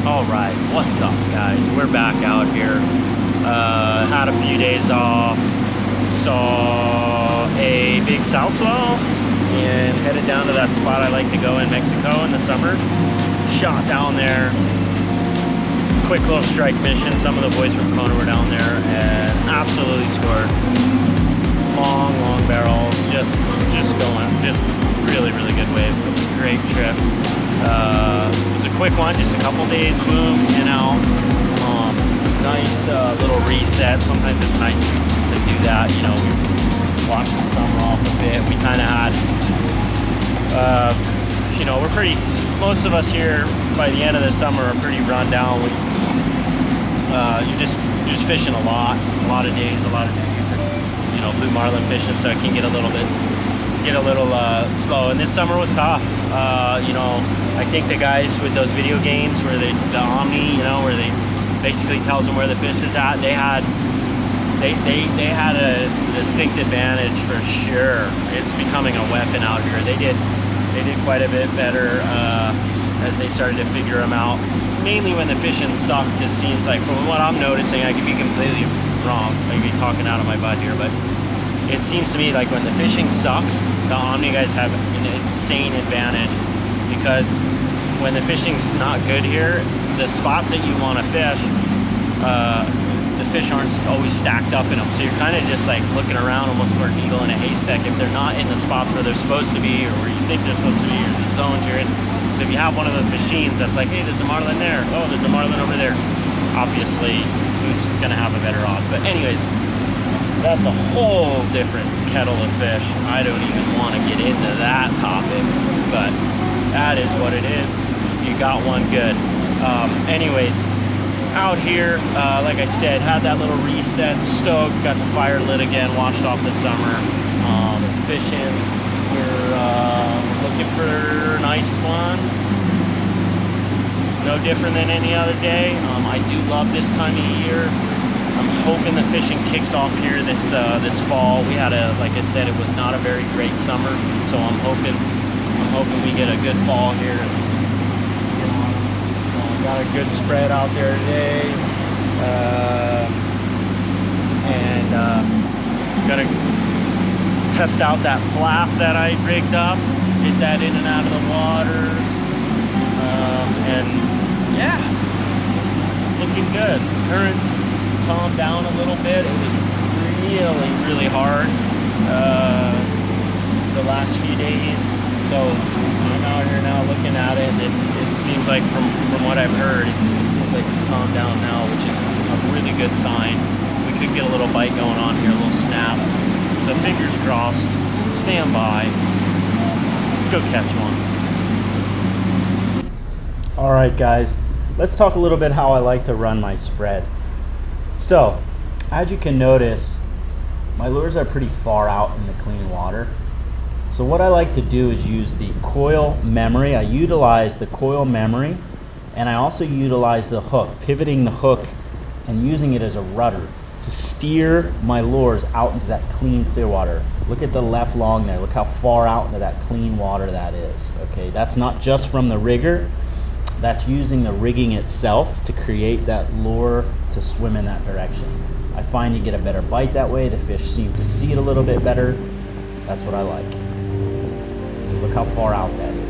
All right, what's up, guys? We're back out here. Had a few days off, saw a big south swell, and headed down to that spot I like to go in Mexico in the summer. Shot down there. Quick little strike mission. Some of the boys from Kona were down there and absolutely scored. Long barrels, just going, just really good wave. It was a great trip. It was a quick one, just a couple days, boom, in and out. Nice little reset. Sometimes it's nice to do that. You know, we watched the summer off a bit. We kind of had, you know, most of us here by the end of the summer are pretty run down. You're just fishing a lot of days, you know, blue marlin fishing, so it can get a little slow. And this summer was tough. You know, I think the guys with those video games where the Omni, you know, where they basically tells them where the fish is at, they had a distinct advantage for sure. It's becoming a weapon out here. They did quite a bit better as they started to figure them out. Mainly when the fishing sucks, it seems like, from what I'm noticing. I could be completely wrong, I could be talking out of my butt here, but it seems to me like when the fishing sucks, the Omni guys have an insane advantage, because when the fishing's not good here, the spots that you want to fish, the fish aren't always stacked up in them, so you're kind of just like looking around almost for a needle in a haystack if they're not in the spots where they're supposed to be, or where you think they're supposed to be, or the zones you're in. So if you have one of those machines that's like, hey, there's a marlin there, oh, there's a marlin over there, obviously who's gonna have a better odds? But anyways, that's a whole different kettle of fish. I don't even want to get into that topic, but that is what it is. You got one good. Anyways, out here, like I said, had that little reset, stoked, got the fire lit again, washed off the summer, fishing. We're looking for a nice one. No different than any other day. I do love this time of year. I'm hoping the fishing kicks off here this fall. We had like I said, it was not a very great summer, so I'm hoping we get a good fall here. Got a good spread out there today, and gonna test out that flap that I rigged up, get that in and out of the water, and yeah, looking good. Currents calmed down a little bit. It was really hard the last few days, so I'm out here now looking at it, and it seems like from what I've heard, it seems like it's calmed down now, which is a really good sign. We could get a little bite going on here, a little snap. So fingers crossed, stand by. Let's go catch one. All right, guys, let's talk a little bit how I like to run my spread. So, as you can notice, my lures are pretty far out in the clean water. So what I like to do is use the coil memory. I utilize the coil memory, and I also utilize the hook, pivoting the hook and using it as a rudder to steer my lures out into that clean, clear water. Look at the left long there. Look how far out into that clean water that is. Okay, that's not just from the rigger. That's using the rigging itself to create that lure to swim in that direction. I find you get a better bite that way. The fish seem to see it a little bit better. That's what I like. So look how far out that is.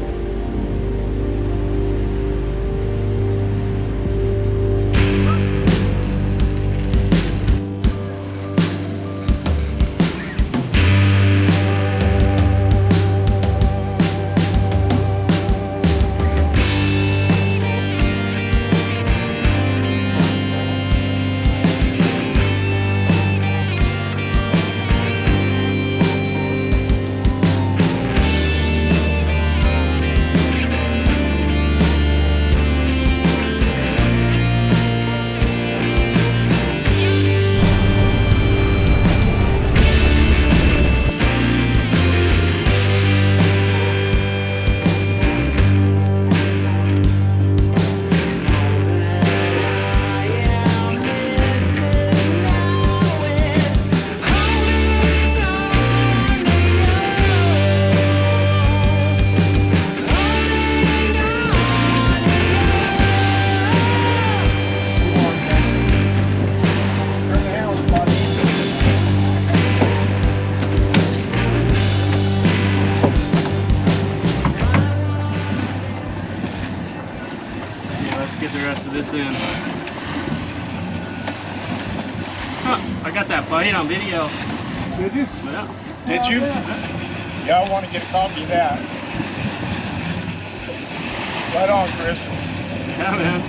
Let's get the rest of this in. Huh, I got that bite on video. Did you? Yeah. Did you? Yeah, I want to get a copy of that. Right on, Chris. Yeah, man.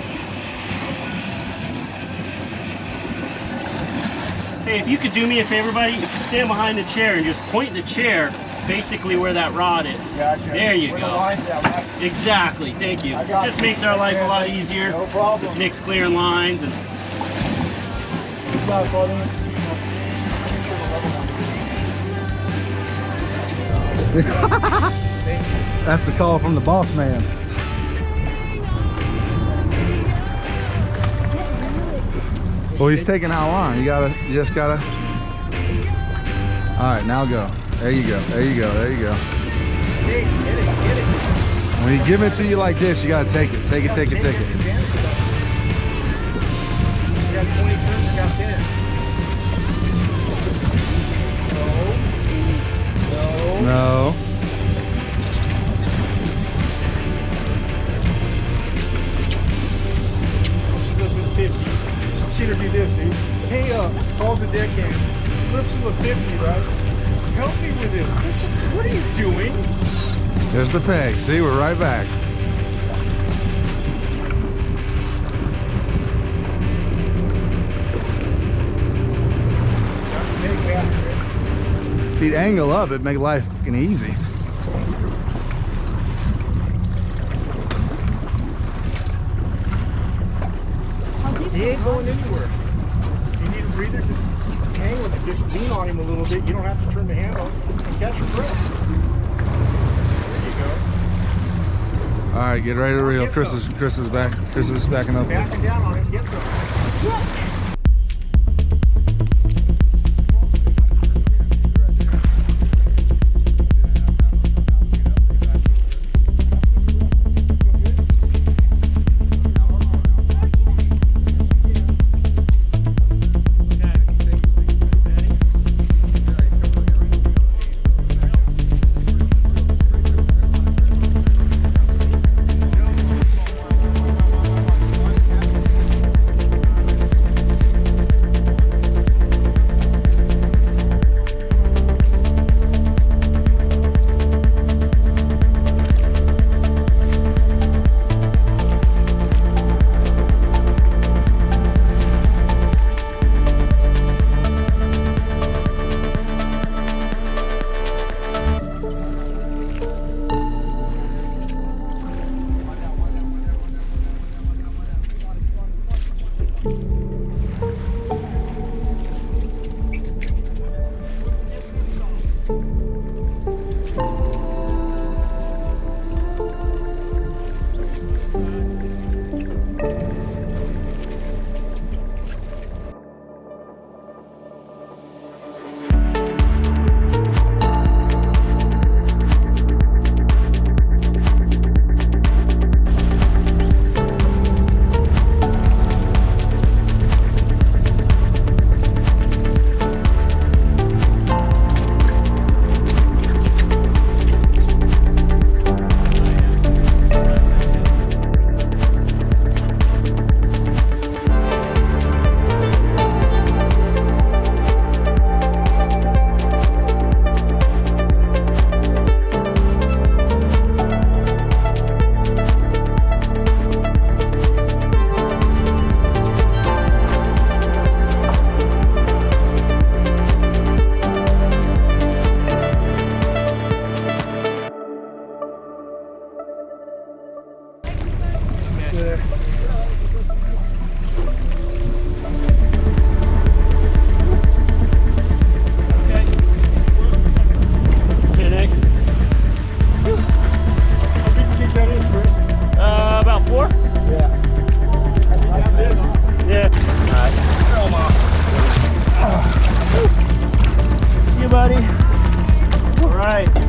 Hey, if you could do me a favor, buddy, if you stand behind the chair and just point the chair basically where that rod is. Gotcha. There you Where go. the line's at, right? Exactly. Thank you. I got Just you. makes our life a lot easier. No problem. Just makes clearing lines and. You got it, buddy. That's the call from the boss man. Well, he's taking out line. You just gotta. All right, now go. There you go. There you go. There you go. Hey, get it, get it. When he give it to you like this, you gotta take it. Take it. Take it. Take it. We got 20 turns, we got 10. No. No. I'm slipping 50. I've seen her do this, dude. Hang up, calls the deckhand, slips him a 50, right? Help me with it. What are you doing? There's the peg. See, we're right back. If he'd angle up, it'd make life fucking easy. He ain't going anywhere. You need a breather, just hang with it. Just lean on him a little bit. You don't have to turn the handle and catch your breath. There you go. All right, get ready to reel. Chris is back. Chris is backing up. Backing down on it. Get some.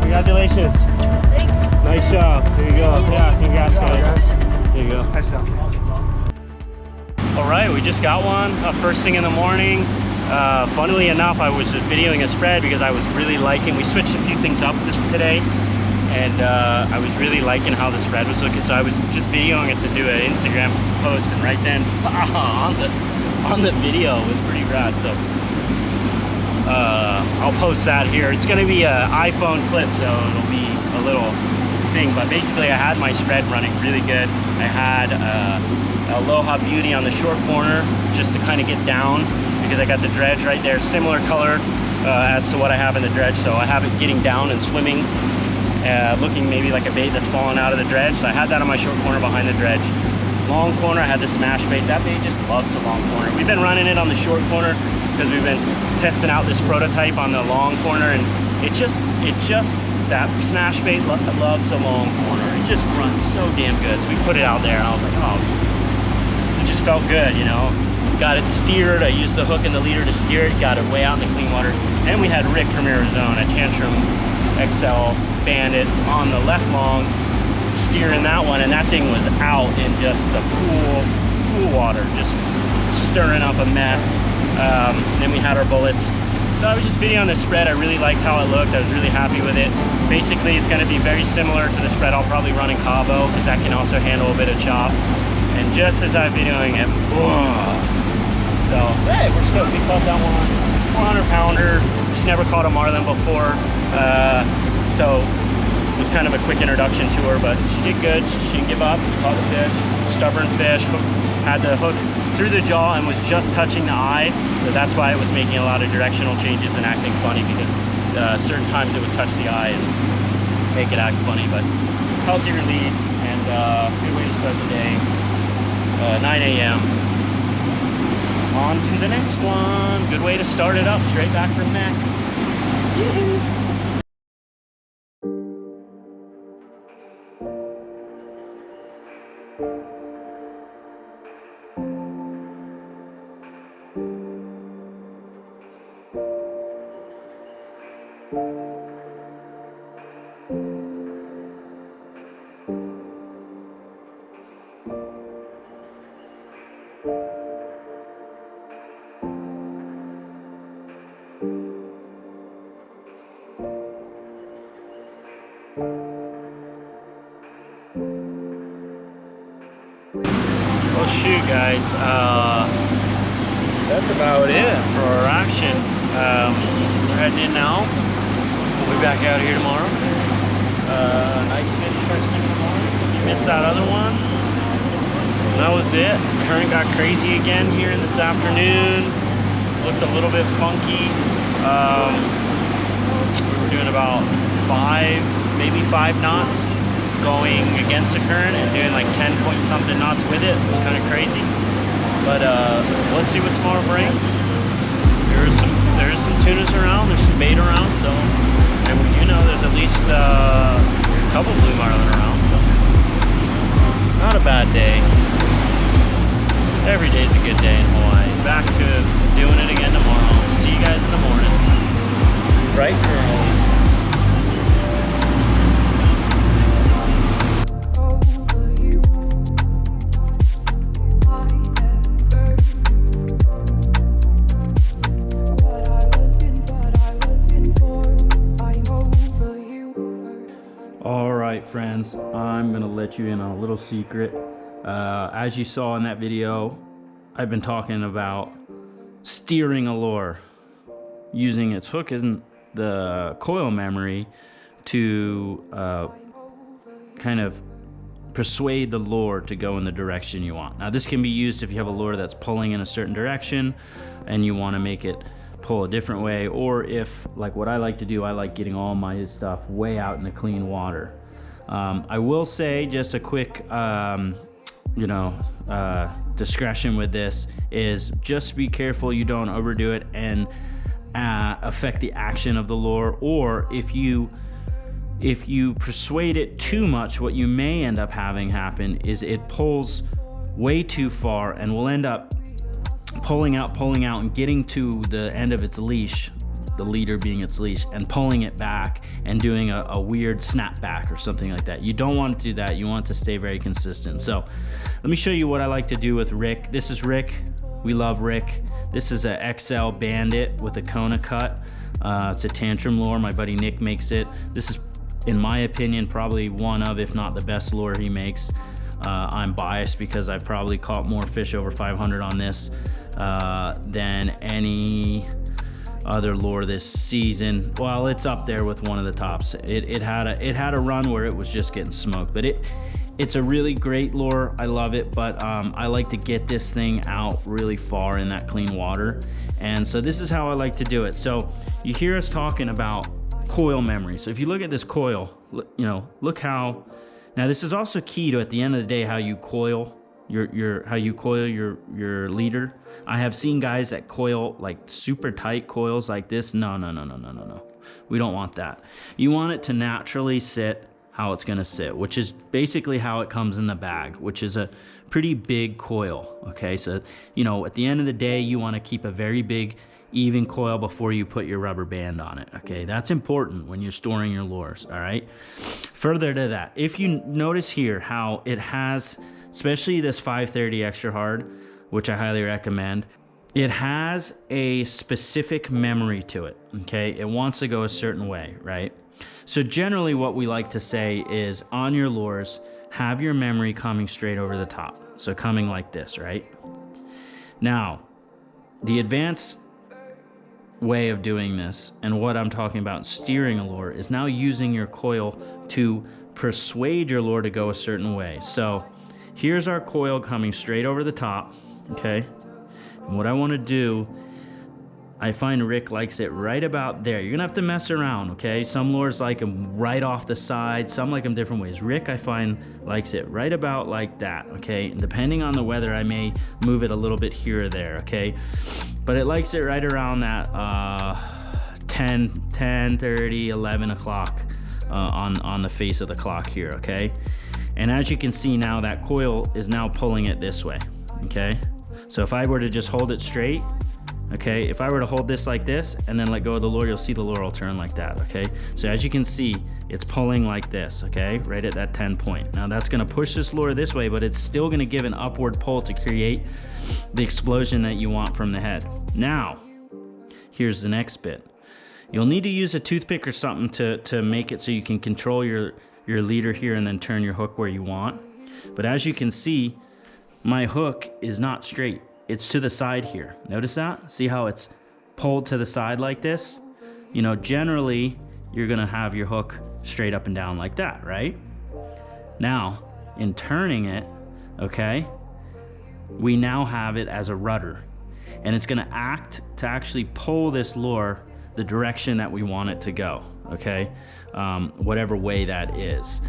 Congratulations. Thanks. Nice job. There you go. Yeah, congrats, guys. There you go. Nice job. All right, we just got one first thing in the morning. Funnily enough, I was just videoing a spread because I was really liking, we switched a few things up today. and I was really liking how the spread was looking, so I was just videoing it to do an Instagram post, and right then on the video it was pretty rad. So I'll post that here. It's going to be an iPhone clip, so it'll be a little thing, but basically I had my spread running really good. I had Aloha Beauty on the short corner just to kind of get down, because I got the dredge right there, similar color as to what I have in the dredge, so I have it getting down and swimming, looking maybe like a bait that's fallen out of the dredge. So I had that on my short corner behind the dredge. Long corner, I had the smash bait. That bait just loves the long corner. We've been running it on the short corner because we've been testing out this prototype on the long corner, and it just that smash bait loves the long corner. It just runs so damn good. So we put it out there, and I was like, oh, it just felt good, you know. Got it steered. I used the hook and the leader to steer it. Got it way out in the clean water. And we had Rick from Arizona, Tantrum XL Bandit on the left long, steering that one, and that thing was out in just the pool water, just stirring up a mess. Then we had our bullets. So I was just videoing the spread. I really liked how it looked. I was really happy with it. Basically, it's going to be very similar to the spread I'll probably run in Cabo, because that can also handle a bit of chop. And just as I'm videoing it, so hey, we're stoked. We caught that one, 400 pounder. She's never caught a marlin before, so it was kind of a quick introduction to her, but she did good. She didn't give up. She caught the fish, stubborn fish. Had the hook through the jaw and was just touching the eye, so that's why it was making a lot of directional changes and acting funny, because certain times it would touch the eye and make it act funny. But healthy release, and good way to start the day. 9 a.m. On to the next one. Good way to start it up, straight back from next. Well, shoot, guys, that's about it for our action. We're heading in now. We'll be back out here tomorrow. Nice fish first thing in the morning. You missed that other one. And that was it. Current got crazy again here in this afternoon. Looked a little bit funky. We were doing about 5, maybe 5 knots. Going against the current and doing like 10 point something knots with it. Kind of crazy, but let's see what tomorrow brings. There's some tunas around, there's some bait around, so, and you know, there's at least a couple blue marlin around, so not a bad day. Every day's a good day in Hawaii. Back to doing it again tomorrow. See you guys in the morning, bright and early. Friends, I'm gonna let you in on a little secret. As you saw in that video, I've been talking about steering a lure, using its hook isn't the coil memory to kind of persuade the lure to go in the direction you want. Now, this can be used if you have a lure that's pulling in a certain direction and you want to make it pull a different way, or if, like what I like to do, I like getting all my stuff way out in the clean water. I will say just a quick, discretion with this is just be careful you don't overdo it and affect the action of the lure, or if you persuade it too much, what you may end up having happen is it pulls way too far and will end up pulling out and getting to the end of its leash, the leader being its leash, and pulling it back and doing a weird snap back or something like that. You don't want to do that. You want to stay very consistent. So let me show you what I like to do with Rick. This is Rick. We love Rick. This is a XL Bandit with a Kona cut. It's a tantrum lure. My buddy Nick makes it. This is in my opinion, probably one of, if not the best lure he makes. I'm biased because I probably caught more fish over 500 on this than any other lure this season. Well, it's up there with one of the tops. It had a run where it was just getting smoked, but it's a really great lure. I love it, but I like to get this thing out really far in that clean water, and so this is how I like to do it. So you hear us talking about coil memory. So if you look at this coil, you know, look how, now this is also key to, at the end of the day, how you coil your leader. I have seen guys that coil like super tight coils like this. No. We don't want that. You want it to naturally sit how it's gonna sit, which is basically how it comes in the bag, which is a pretty big coil, okay? So, you know, at the end of the day, you wanna keep a very big, even coil before you put your rubber band on it, okay? That's important when you're storing your lures, all right? Further to that, if you notice here how it has, especially this 530 extra hard, which I highly recommend, it has a specific memory to it, okay? It wants to go a certain way, right? So generally what we like to say is, on your lures, have your memory coming straight over the top. So coming like this, right? Now, the advanced way of doing this, and what I'm talking about steering a lure, is now using your coil to persuade your lure to go a certain way. So here's our coil coming straight over the top, okay? And what I want to do, I find Rick likes it right about there. You're gonna have to mess around, okay? Some lures like them right off the side, some like them different ways. Rick, I find, likes it right about like that, okay? And depending on the weather, I may move it a little bit here or there, okay? But it likes it right around that 10:30, 11 o'clock on the face of the clock here, okay? And as you can see now, that coil is now pulling it this way, okay? So if I were to just hold it straight, okay, if I were to hold this like this and then let go of the lure, you'll see the lure will turn like that, okay? So as you can see, it's pulling like this, okay? Right at that 10 point. Now that's gonna push this lure this way, but it's still gonna give an upward pull to create the explosion that you want from the head. Now, here's the next bit. You'll need to use a toothpick or something to make it so you can control your leader here and then turn your hook where you want. But as you can see, my hook is not straight. It's to the side here. Notice that? See how it's pulled to the side like this? You know, generally, you're gonna have your hook straight up and down like that, right? Now, in turning it, okay, we now have it as a rudder. And it's gonna act to actually pull this lure the direction that we want it to go, okay? Whatever way that is.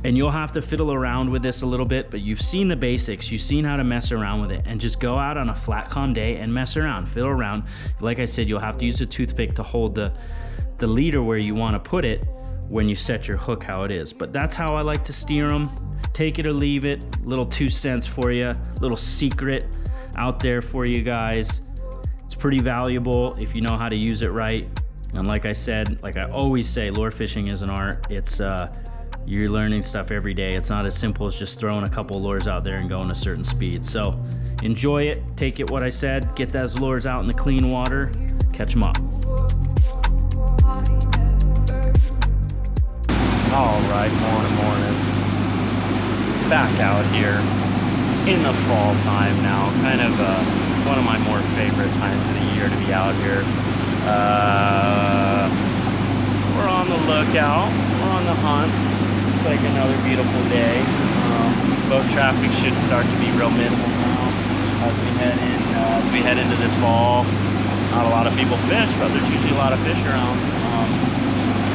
And you'll have to fiddle around with this a little bit, but you've seen the basics, you've seen how to mess around with it, and just go out on a flat, calm day and mess around, fiddle around. Like I said, you'll have to use a toothpick to hold the leader where you want to put it when you set your hook how it is. But that's how I like to steer them. Take it or leave it. Little 2 cents for you, little secret out there for you guys. It's pretty valuable if you know how to use it right. And like I said, like I always say, lure fishing is an art. It's you're learning stuff every day. It's not as simple as just throwing a couple lures out there and going a certain speed. So enjoy it, take it what I said, get those lures out in the clean water, catch them up. All right, morning. Back out here in the fall time now. Kind of one of my more favorite times of the year to be out here. We're on the lookout, we're on the hunt. Looks like another beautiful day. Boat traffic should start to be real minimal now as we head into this fall. Not a lot of people fish, but there's usually a lot of fish around.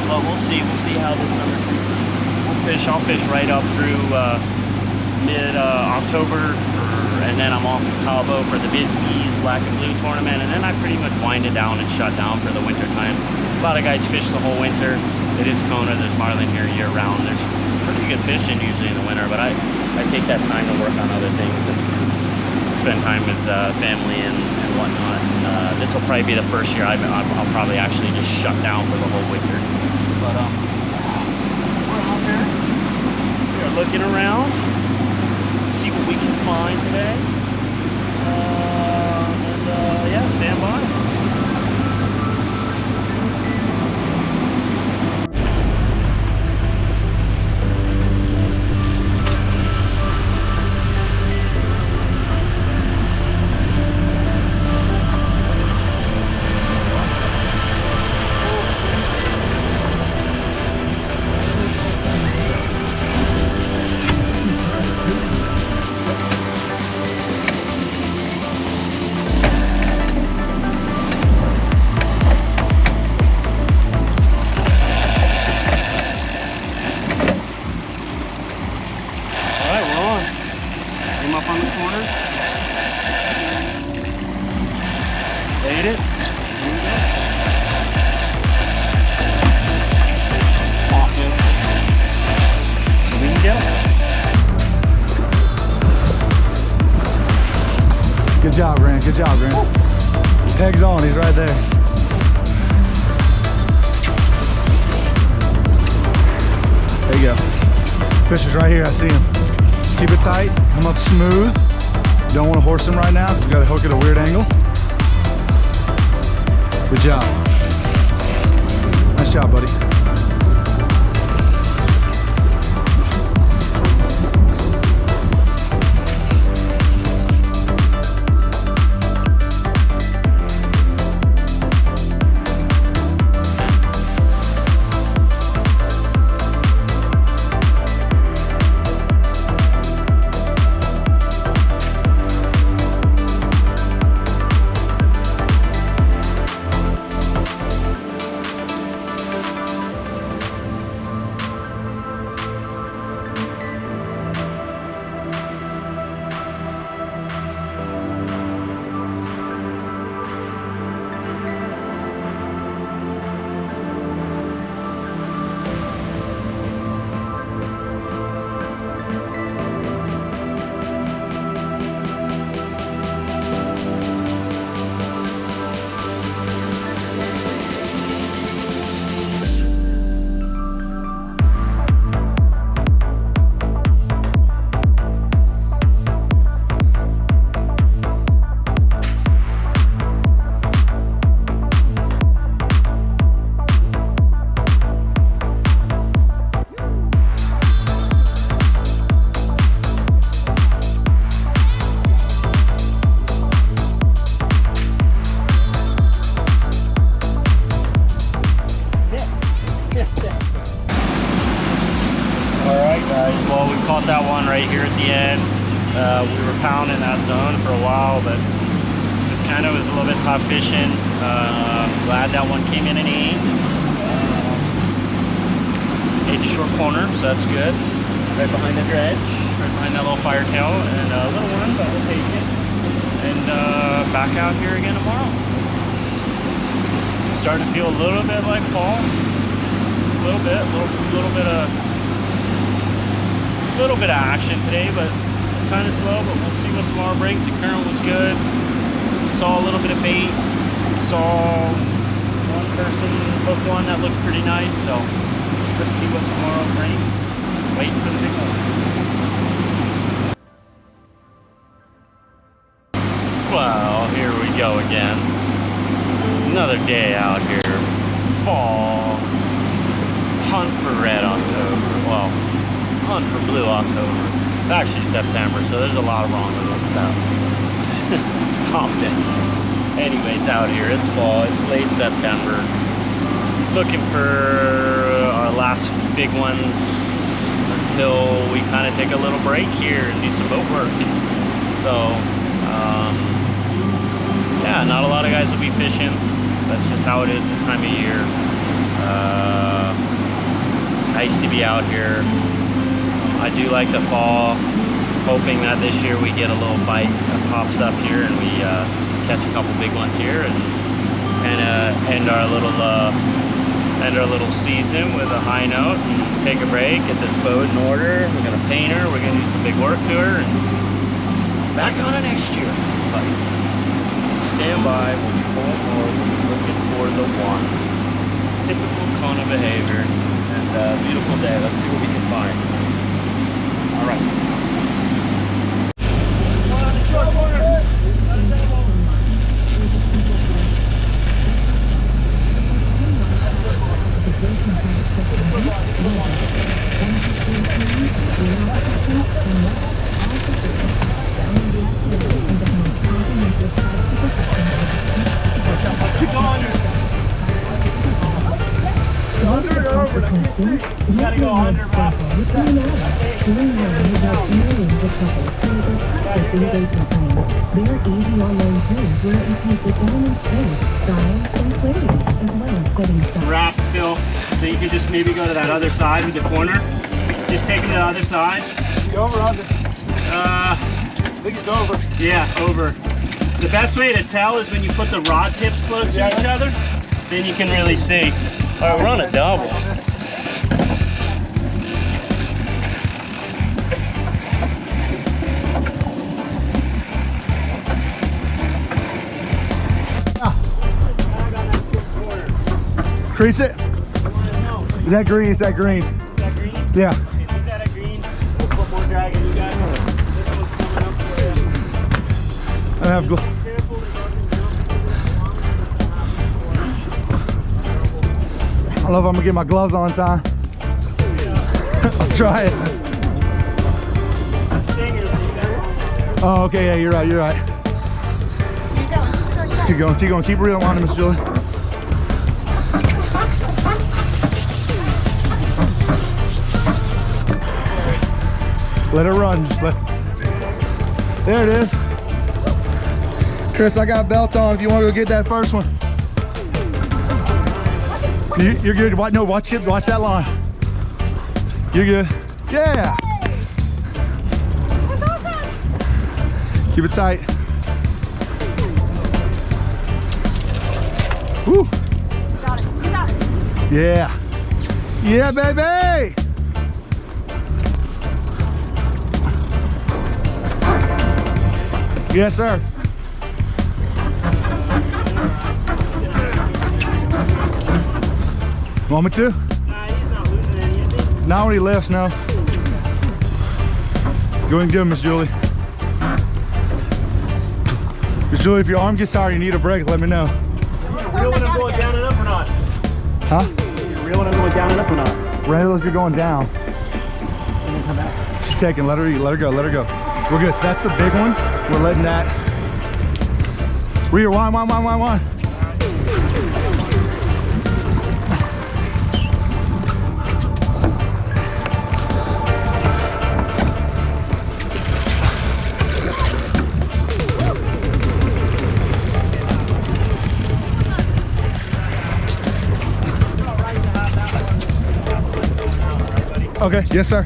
But we'll see how this summer treats us. I'll fish right up through mid-October, and then I'm off to Cabo for the Bisbee's Black and Blue tournament, and then I pretty much wind it down and shut down for the winter time. A lot of guys fish the whole winter. It is Kona, there's Marlin here year round. There's pretty good fishing usually in the winter, but I take that time to work on other things and spend time with family and whatnot. And, this will probably be the first year I'll probably actually just shut down for the whole winter. But we're out there. We are looking around, see what we can find today. Yeah, stand by. job, Grant. Good job, Grant. Eggs on. He's right there. There you go. Fish is right here. I see him. Just keep it tight. Come up smooth. Don't want to horse him right now because we got to hook at a weird angle. Good job. Nice job, buddy. Caught that one right here at the end. We were pounding that zone for a while, but just kind of was a little bit tough fishing. Glad that one came in and ate. Ate a short corner, so that's good. Right behind the dredge, right behind that little fire tail, and a little one, but we'll take it. And back out here again tomorrow. Starting to feel a little bit like fall. A little bit of action today, but kind of slow, but we'll see what tomorrow brings. The current was good. Saw a little bit of bait. Saw one person hook one that looked pretty nice, so let's see what tomorrow brings. Waiting for the big one. Well, here we go again. Another day out here. Fall. Hunt for red October. Well, hunt for blue October. It's actually September, so there's a lot wrong with that. Confident. Anyways, out here, it's fall, it's late September. Looking for our last big ones until we kind of take a little break here and do some boat work. So, yeah, not a lot of guys will be fishing. That's just how it is this time of year. Nice to be out here. I do like the fall, hoping that this year we get a little bite that pops up here and we catch a couple big ones here and end our little season with a high note and take a break, get this boat in order. We're gonna paint her, we're gonna do some big work to her, and back on it next year. But stand by, we'll be pulling more, we'll be looking for the one. Typical Kona behavior, and beautiful day. Let's see what we can find. All right. You gotta go under, bro. Wrap still, so you can just maybe go to that other side with the corner. Just take them to the other side. You over under? I think it's over. Yeah, over. The best way to tell is when you put the rod tips close to each other, then you can really see. All right, we're on a double. Crease it. Is that green? Is that green? Is that green? Yeah. Okay, leave that at green. We'll put more drag in, you guys. This one's coming up for you. I have Be careful, they doesn't jump. I love I'm gonna get my gloves on in time. I'll try it. Stingers, you got Oh, okay, yeah, you're right, you're right. Keep going, keep reeling on it, Miss Julie. Let it run, just let. There it is. Chris, I got belts on if you want to go get that first one. You're good. No, watch that line. You're good. Yeah. That's awesome. Keep it tight. Woo. You got it. You got it. Yeah. Yeah, baby. Yes, sir. Want me to? Nah, he's not losing any, is he? Not when he lifts, no. Go and get him, Miss Julie. Miss Julie, if your arm gets tired, you need a break, let me know. You real when I'm going down and up or not? Huh? You real when I'm going down and up or not? Randall, as you're going down. She's taking, let her eat, let her go, let her go. We're good, so that's the big one. We're letting that. Rear, one. Okay, yes, sir.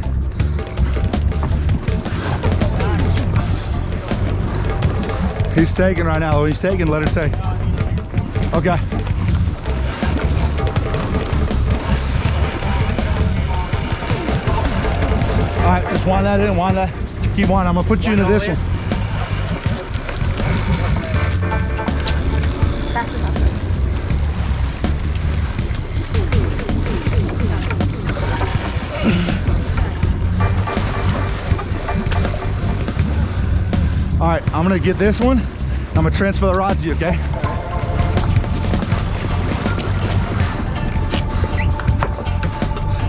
He's taking right now. He's taking, let her take. Okay. All right, just wind that in, wind that. Keep winding. I'm gonna put you into this one. That's enough. All right, I'm gonna get this one. I'm gonna transfer the rod to you, okay?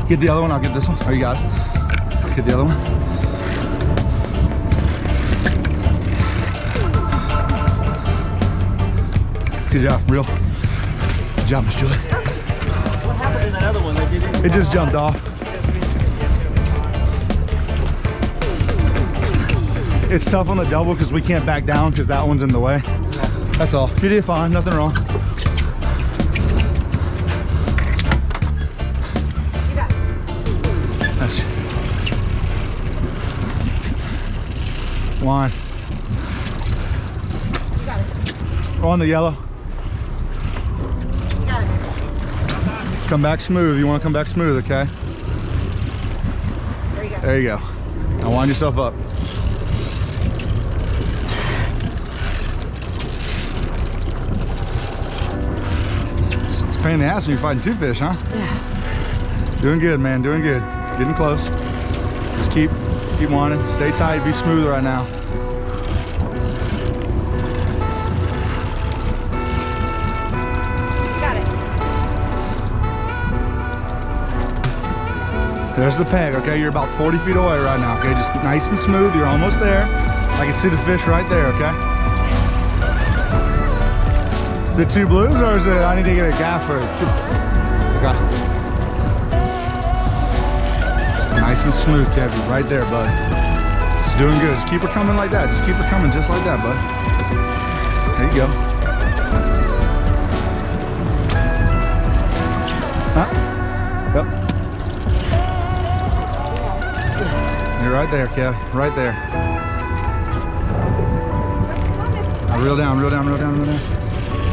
Get the other one, I'll get this one. Oh, you got it. Get the other one. Good job, real. Good job, Miss Julie. What happened in that other one? It just jumped off. It's tough on the double because we can't back down because that one's in the way. That's all. You did fine, nothing wrong. You got it. That's line. You got it. On the yellow. You got it. Come back smooth. You want to come back smooth, okay? There you go. There you go. Now wind yourself up. It's a pain in the ass when you're fighting two fish, huh? Yeah. Doing good, man. Doing good. Getting close. Just keep winding. Stay tight. Be smooth right now. You got it. There's the peg, okay? You're about 40 feet away right now, okay? Just keep nice and smooth. You're almost there. I can see the fish right there, okay? Is it two blues or is it, I need to get a gaff for it? Okay. Nice and smooth, Kevin. Right there, bud. Just doing good. Just keep her coming like that. Just keep her coming just like that, bud. There you go. Huh? Yep. You're right there, Kev. Right there. Now reel down, reel down, reel down, reel down.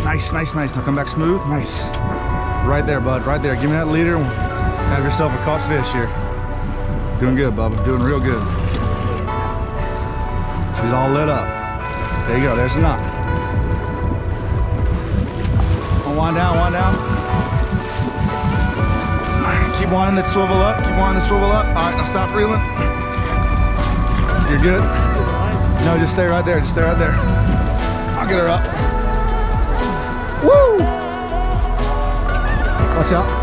Nice, nice, nice. Now come back smooth. Nice. Right there, bud. Right there. Give me that leader and have yourself a caught fish here. Doing good, Bubba. Doing real good. She's all lit up. There you go. There's the knot. Wind down, wind down. Keep wanting to swivel up. Keep wanting to swivel up. All right, now stop reeling. You're good. No, just stay right there. Just stay right there. I'll get her up. Woo! Watch out.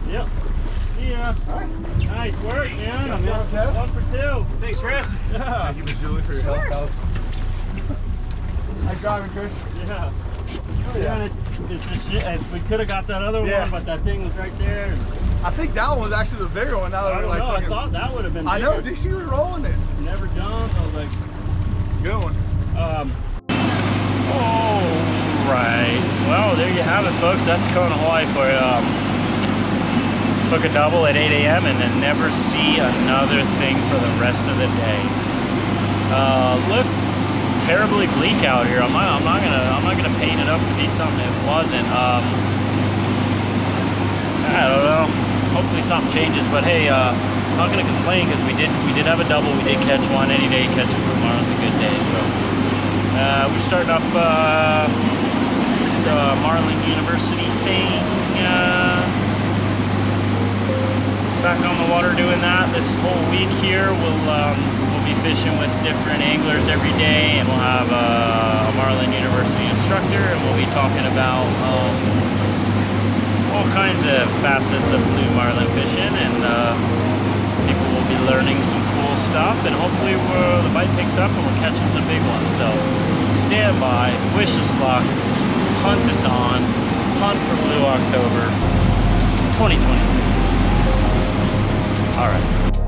Yep. See ya. Nice work, man. I'm 1 for 2. Thanks, Chris. Yeah. Thank you, Miss Julie, for your help, pals. Nice driving, Chris. Yeah. Yeah, it's a shit. We could have got that other one, but that thing was right there. I think that one was actually the bigger one. Now that I don't know. I thought that would have been bigger. I know. DC was rolling it. Never jumped. I was like, good one. All right. Well, there you have it, folks. That's Kona, Hawaii for hook a double at 8 a.m. and then never see another thing for the rest of the day. Looked terribly bleak out here. I'm not gonna paint it up to be something it wasn't. I don't know. Hopefully something changes, but hey, I'm not gonna complain because we did have a double. We did catch one. Any day catch a blue marlin is a good day. So we're starting up this Marlin University thing. Back on the water doing that this whole week here. We'll be fishing with different anglers every day, and we'll have a Marlin University instructor, and we'll be talking about all kinds of facets of blue marlin fishing, and people will be learning some cool stuff, and hopefully the bite picks up and we're catching some big ones. So stand by, wish us luck, hunt us on, hunt for Blue October 2022. All right.